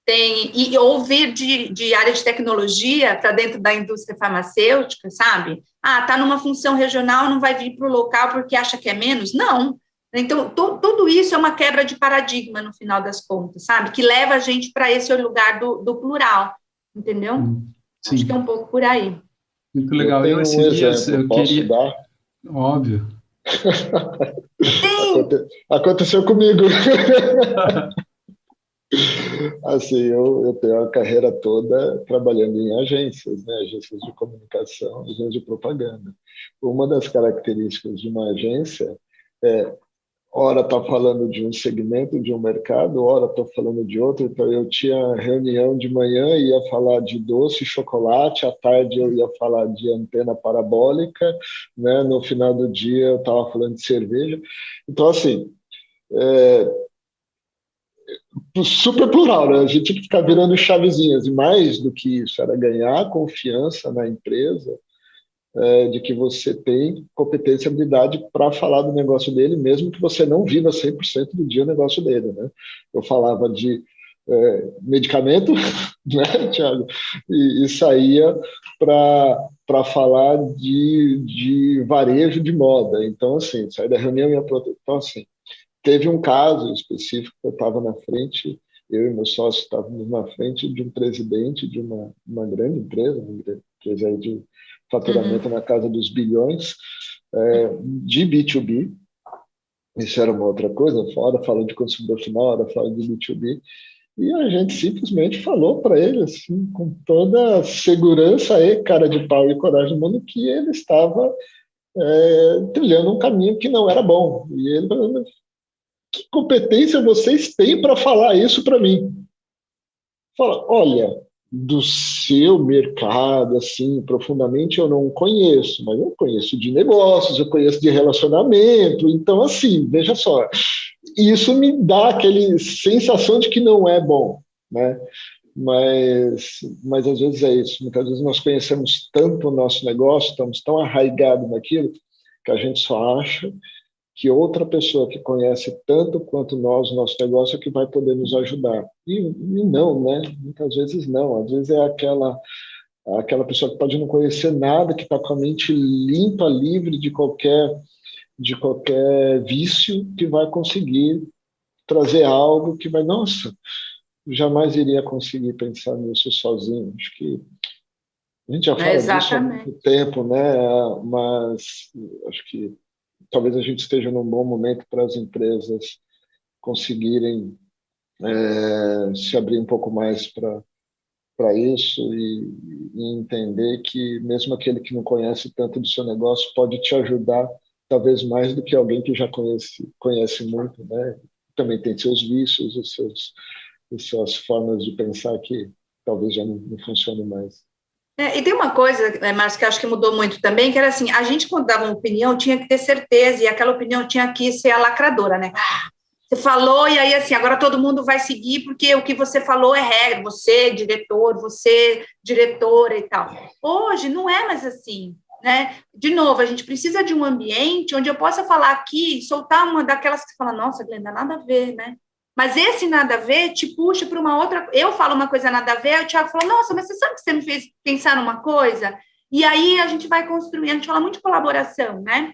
E ouvir de área de tecnologia para dentro da indústria farmacêutica, sabe? Ah, está numa função regional, não vai vir para o local porque acha que é menos? Não. Então, tudo isso é uma quebra de paradigma, no final das contas, sabe? Que leva a gente para esse lugar do plural, entendeu? Sim. Acho que é um pouco por aí. Muito legal. Eu esses dias, eu posso queria... dar? Óbvio. Aconteceu comigo. Assim, eu tenho a carreira toda trabalhando em agências, né? Agências de comunicação, agências de propaganda. Uma das características de uma agência é, ora está falando de um segmento de um mercado, ora estou falando de outro. Então, eu tinha reunião de manhã, ia falar de doce e chocolate, à tarde eu ia falar de antena parabólica, né? No final do dia eu estava falando de cerveja. Então, assim, super plural, né? A gente tinha que ficar virando chavezinhas, e mais do que isso, era ganhar confiança na empresa de que você tem competência e habilidade para falar do negócio dele, mesmo que você não viva 100% do dia o negócio dele, né? Eu falava de medicamento, né, Thiago? E saía para falar de varejo de moda. Então, assim, saí da reunião e ia para outra. Então, assim, teve um caso específico que eu estava na frente, eu e meu sócio estávamos na frente de um presidente de uma grande empresa, aí de faturamento na casa dos bilhões, de B2B. Isso era uma outra coisa, fora fala de consumidor final, hora fala de B2B. E a gente simplesmente falou para ele, assim, com toda a segurança e cara de pau e coragem do mundo, que ele estava trilhando um caminho que não era bom. E ele falou: que competência vocês têm para falar isso para mim? Fala: olha, do seu mercado, assim, profundamente eu não conheço, mas eu conheço de negócios, eu conheço de relacionamento, então, assim, veja só, isso me dá aquela sensação de que não é bom, né? Mas às vezes é isso, muitas vezes nós conhecemos tanto o nosso negócio, estamos tão arraigados naquilo, que a gente só acha que outra pessoa que conhece tanto quanto nós o nosso negócio é que vai poder nos ajudar. E não, né? Muitas vezes não. Às vezes é aquela pessoa que pode não conhecer nada, que está com a mente limpa, livre de qualquer vício, que vai conseguir trazer algo que vai, nossa, jamais iria conseguir pensar nisso sozinho. Acho que a gente já fala disso há muito tempo, né? Mas acho que talvez a gente esteja num bom momento para as empresas conseguirem se abrir um pouco mais para isso e entender que mesmo aquele que não conhece tanto do seu negócio pode te ajudar, talvez mais do que alguém que já conhece muito, né? Também tem seus vícios e suas formas de pensar que talvez já não funcionem mais. E tem uma coisa, Márcio, que eu acho que mudou muito também, que era assim, a gente quando dava uma opinião tinha que ter certeza, e aquela opinião tinha que ser a lacradora, né? Você falou, e aí assim, agora todo mundo vai seguir, porque o que você falou é regra, você, diretor, você, diretora e tal. Hoje não é mais assim, né? De novo, a gente precisa de um ambiente onde eu possa falar aqui, soltar uma daquelas que você fala, nossa, Glenda, nada a ver, né? Mas esse nada a ver te puxa para uma outra... Eu falo uma coisa nada a ver, aí o Thiago fala, nossa, mas você sabe que você me fez pensar numa coisa? E aí a gente vai construindo, a gente fala muito de colaboração, né?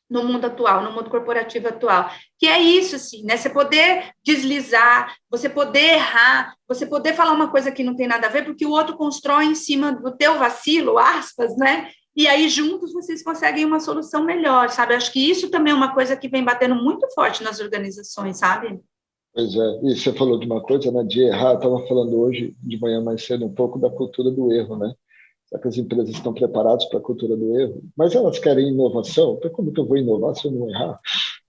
No mundo atual, no mundo corporativo atual, que é isso, assim, né? Você poder deslizar, você poder errar, você poder falar uma coisa que não tem nada a ver, porque o outro constrói em cima do teu vacilo, aspas, né? E aí, juntos, vocês conseguem uma solução melhor, sabe? Acho que isso também é uma coisa que vem batendo muito forte nas organizações, sabe? Pois é, e você falou de uma coisa, né, de errar. Eu estava falando hoje de manhã mais cedo um pouco da cultura do erro, né? Será que as empresas estão preparadas para a cultura do erro? Mas elas querem inovação. Então, como que eu vou inovar se eu não errar?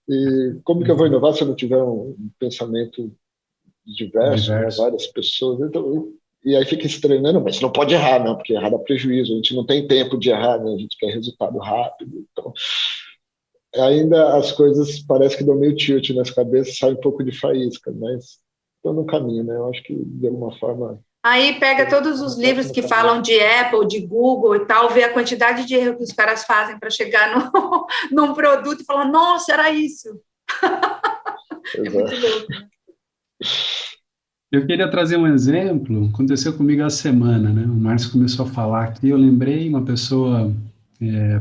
E como que eu vou inovar se eu não tiver um pensamento diverso. Né? Várias pessoas? Então, e aí fica se treinando, mas você não pode errar, não, porque errar dá prejuízo. A gente não tem tempo de errar, né? A gente quer resultado rápido. Então, ainda as coisas parece que dão meio tilt nas cabeças, sai um pouco de faísca, mas estão no caminho, né? Eu acho que, de alguma forma... Aí pega todos os livros que falam de Apple, de Google e tal, vê a quantidade de erro que os caras fazem para chegar num produto e falar, nossa, era isso. É muito louco. Eu queria trazer um exemplo, aconteceu comigo essa semana, né? O Márcio começou a falar aqui, eu lembrei uma pessoa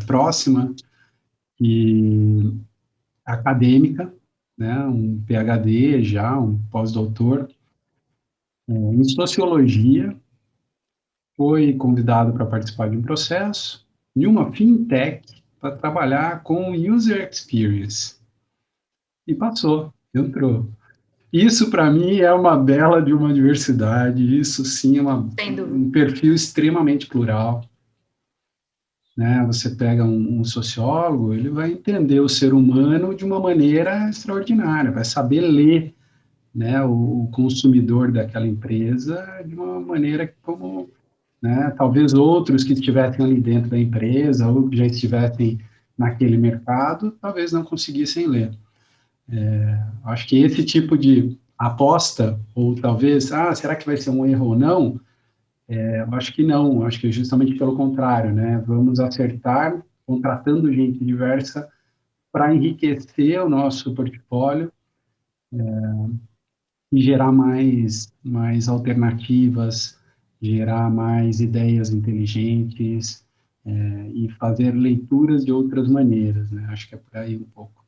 próxima, e acadêmica, né, um PhD já, um pós-doutor, em sociologia, foi convidado para participar de um processo em uma fintech para trabalhar com user experience. E passou, entrou. Isso, para mim, é uma bela de uma diversidade, isso sim é um perfil extremamente plural. Né? Você pega um sociólogo, ele vai entender o ser humano de uma maneira extraordinária, vai saber ler, né, o consumidor daquela empresa de uma maneira como, né, talvez outros que estivessem ali dentro da empresa ou que já estivessem naquele mercado, talvez não conseguissem ler. Acho que esse tipo de aposta, ou talvez, será que vai ser um erro ou não? Eu acho que não, acho que justamente pelo contrário, né? Vamos acertar contratando gente diversa para enriquecer o nosso portfólio e gerar mais alternativas, gerar mais ideias inteligentes, e fazer leituras de outras maneiras, né? Acho que é por aí um pouco.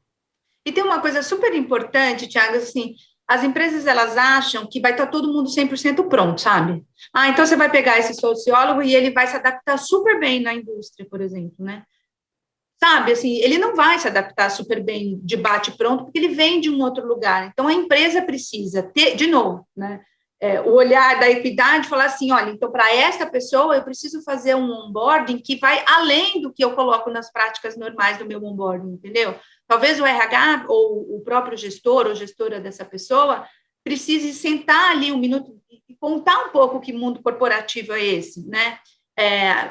E tem uma coisa super importante, Thiago, assim, as empresas, elas acham que vai estar todo mundo 100% pronto, sabe? Ah, então você vai pegar esse sociólogo e ele vai se adaptar super bem na indústria, por exemplo, né? Sabe, assim, ele não vai se adaptar super bem de bate-pronto, porque ele vem de um outro lugar. Então, a empresa precisa ter, de novo, né, o olhar da equidade, falar assim, olha, então, para esta pessoa, eu preciso fazer um onboarding que vai além do que eu coloco nas práticas normais do meu onboarding, entendeu? Talvez o RH ou o próprio gestor ou gestora dessa pessoa precise sentar ali um minuto e contar um pouco que mundo corporativo é esse, né?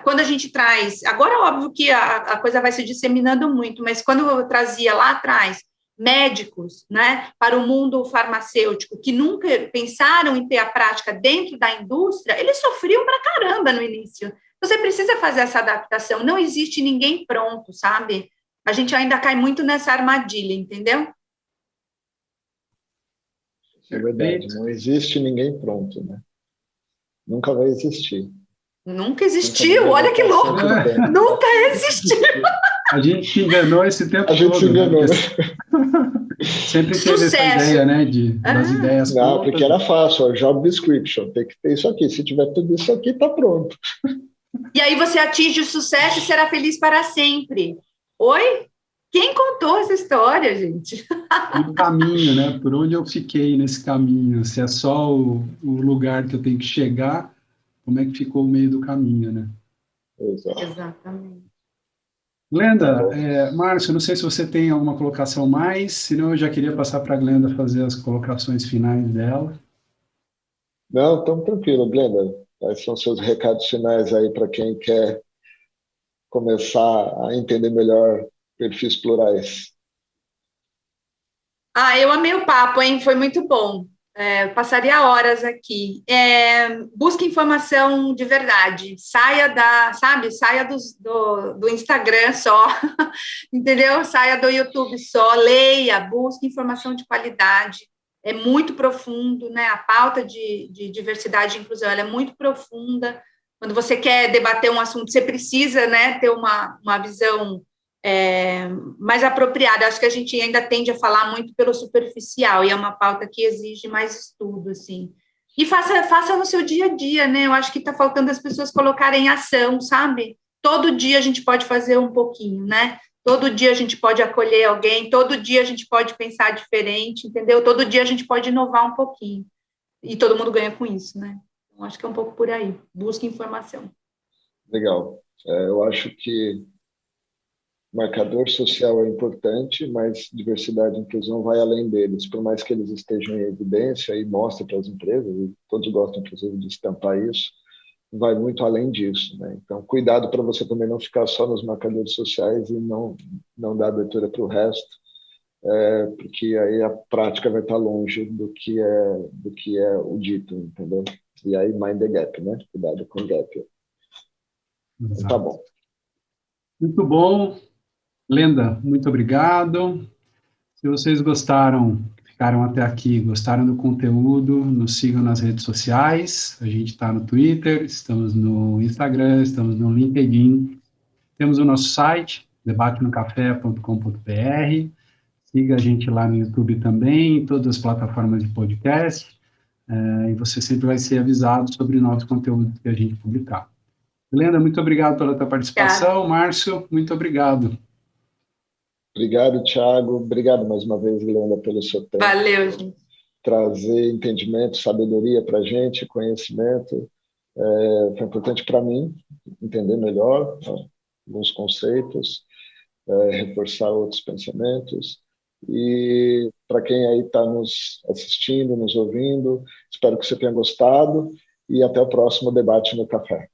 Quando a gente traz, agora óbvio que a coisa vai se disseminando muito, mas quando eu trazia lá atrás médicos, né, para o mundo farmacêutico, que nunca pensaram em ter a prática dentro da indústria, eles sofriam pra caramba no início. Você precisa fazer essa adaptação, não existe ninguém pronto, sabe? A gente ainda cai muito nessa armadilha, entendeu? É verdade, não existe ninguém pronto, né? Nunca vai existir. Nunca existiu, olha que louco! Nunca existiu! A gente se enganou esse tempo todo. A gente se enganou, né? Sempre teve essa ideia, né, das ideias não, prontas. porque era fácil, job description, tem que ter isso aqui. Se tiver tudo isso aqui, tá pronto. E aí você atinge o sucesso e será feliz para sempre. Oi? Quem contou essa história, gente? O caminho, né? Por onde eu fiquei nesse caminho? Se é só o lugar que eu tenho que chegar, como é que ficou o meio do caminho, né? Exatamente. Glenda, Márcio, não sei se você tem alguma colocação mais, senão eu já queria passar para a Glenda fazer as colocações finais dela. Não, estamos tranquilo, Glenda. Quais são seus recados finais aí para quem quer começar a entender melhor perfis plurais? Eu amei o papo, hein? Foi muito bom. Passaria horas aqui. Busque informação de verdade. Saia do Instagram só, entendeu? Saia do YouTube só. Leia, busque informação de qualidade. É muito profundo, né? A pauta de diversidade e inclusão, ela é muito profunda. Quando você quer debater um assunto, você precisa, né, ter uma visão mais apropriada. Acho que a gente ainda tende a falar muito pelo superficial, e é uma pauta que exige mais estudo, assim. E faça no seu dia a dia, né? Eu acho que está faltando as pessoas colocarem em ação, sabe? Todo dia a gente pode fazer um pouquinho, né? Todo dia a gente pode acolher alguém, todo dia a gente pode pensar diferente, entendeu? Todo dia a gente pode inovar um pouquinho. E todo mundo ganha com isso, né? Então, acho que é um pouco por aí. Busque informação. Legal. Eu acho que marcador social é importante, mas diversidade e inclusão vai além deles. Por mais que eles estejam em evidência e mostrem para as empresas, e todos gostam, inclusive, de estampar isso, vai muito além disso, né? Então, cuidado para você também não ficar só nos marcadores sociais e não dar abertura para o resto, porque aí a prática vai estar longe do que é o dito, entendeu? E aí, mind the gap, né? Cuidado com o gap. Então, tá bom. Muito bom. Glenda, muito obrigado. Se vocês ficaram até aqui, gostaram do conteúdo, nos sigam nas redes sociais. A gente está no Twitter, estamos no Instagram, estamos no LinkedIn. Temos o nosso site, debatenocafé.com.br. Siga a gente lá no YouTube também, em todas as plataformas de podcast. E você sempre vai ser avisado sobre novos conteúdos que a gente publicar. Glenda, muito obrigado pela tua participação. Márcio, muito obrigado. Obrigado, Thiago. Obrigado mais uma vez, Glenda, pelo seu tempo. Valeu, gente. Trazer entendimento, sabedoria para a gente, conhecimento. Foi importante para mim entender melhor alguns conceitos, reforçar outros pensamentos. E para quem aí está nos assistindo, nos ouvindo, espero que você tenha gostado e até o próximo Debate no Café.